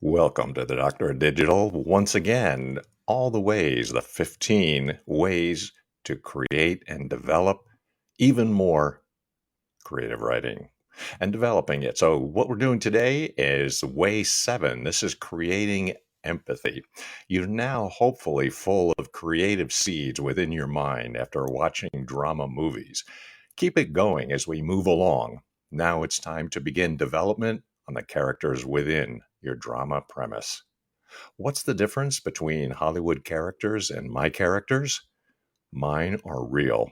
Welcome to the Doctor of Digital. Once again, the 15 ways to create and develop even more creative writing and developing it. So, what we're doing today is way 7. This is creating empathy. You're now hopefully full of creative seeds within your mind after watching drama movies. Keep it going as we move along. Now it's time to begin development on the characters within your drama premise. What's the difference between Hollywood characters and my characters? Mine are real.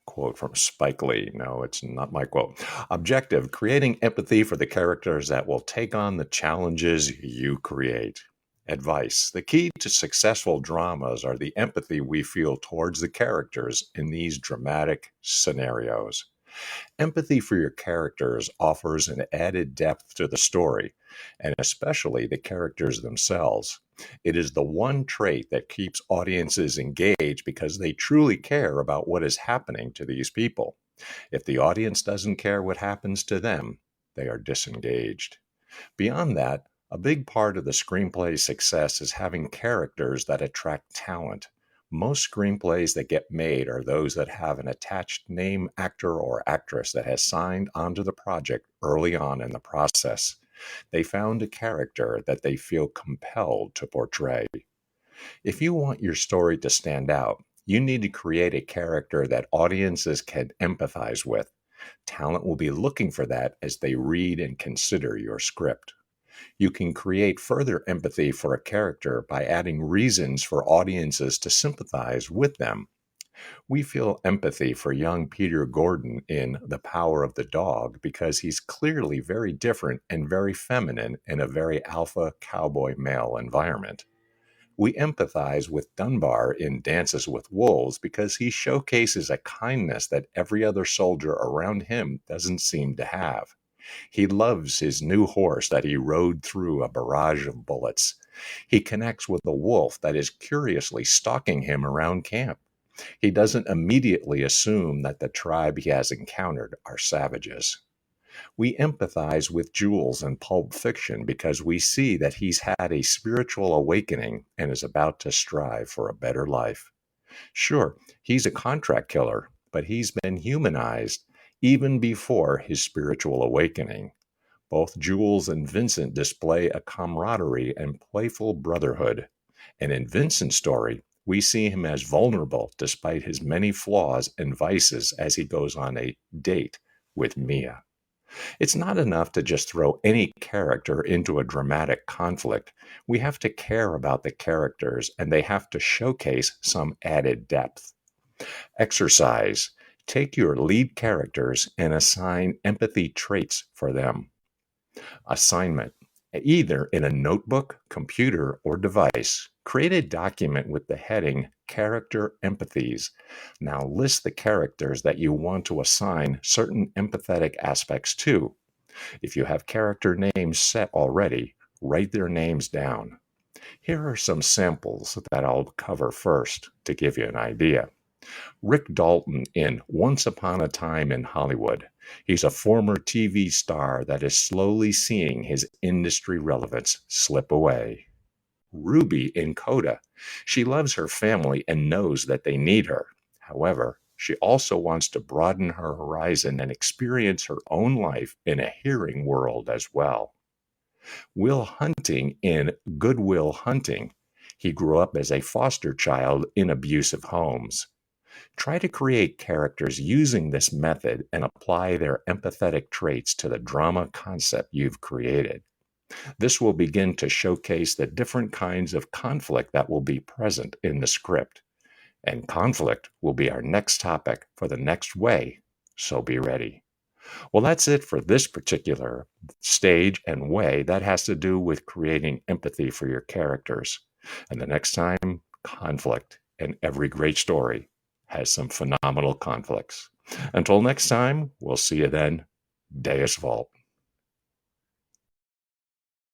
Quote from Spike Lee. No, it's not my quote. Objective: creating empathy for the characters that will take on the challenges you create. Advice: the key to successful dramas are the empathy we feel towards the characters in these dramatic scenarios. Empathy for your characters offers an added depth to the story, and especially the characters themselves. It is the one trait that keeps audiences engaged because they truly care about what is happening to these people. If the audience doesn't care what happens to them, they are disengaged. Beyond that, a big part of the screenplay's success is having characters that attract talent. Most screenplays that get made are those that have an attached name actor or actress that has signed onto the project early on in the process. They found a character that they feel compelled to portray. If you want your story to stand out, you need to create a character that audiences can empathize with. Talent will be looking for that as they read and consider your script. You can create further empathy for a character by adding reasons for audiences to sympathize with them. We feel empathy for young Peter Gordon in The Power of the Dog because he's clearly very different and very feminine in a very alpha cowboy male environment. We empathize with Dunbar in Dances with Wolves because he showcases a kindness that every other soldier around him doesn't seem to have. He loves his new horse that he rode through a barrage of bullets. He connects with a wolf that is curiously stalking him around camp. He doesn't immediately assume that the tribe he has encountered are savages. We empathize with Jules in Pulp Fiction because we see that he's had a spiritual awakening and is about to strive for a better life. Sure, he's a contract killer, but he's been humanized even before his spiritual awakening. Both Jules and Vincent display a camaraderie and playful brotherhood. And in Vincent's story, we see him as vulnerable despite his many flaws and vices as he goes on a date with Mia. It's not enough to just throw any character into a dramatic conflict. We have to care about the characters and they have to showcase some added depth. Exercise. Take your lead characters and assign empathy traits for them. Assignment. Either in a notebook, computer, or device, create a document with the heading Character Empathies. Now list the characters that you want to assign certain empathetic aspects to. If you have character names set already, write their names down. Here are some samples that I'll cover first to give you an idea. Rick Dalton in Once Upon a Time in Hollywood. He's a former TV star that is slowly seeing his industry relevance slip away. Ruby in Coda. She loves her family and knows that they need her. However, she also wants to broaden her horizon and experience her own life in a hearing world as well. Will Hunting in Good Will Hunting. He grew up as a foster child in abusive homes. Try to create characters using this method and apply their empathetic traits to the drama concept you've created. This will begin to showcase the different kinds of conflict that will be present in the script. And conflict will be our next topic for the next way, so be ready. Well, that's it for this particular stage and way that has to do with creating empathy for your characters. And the next time, conflict. And every great story has some phenomenal conflicts. Until next time, we'll see you then. Deus Vult.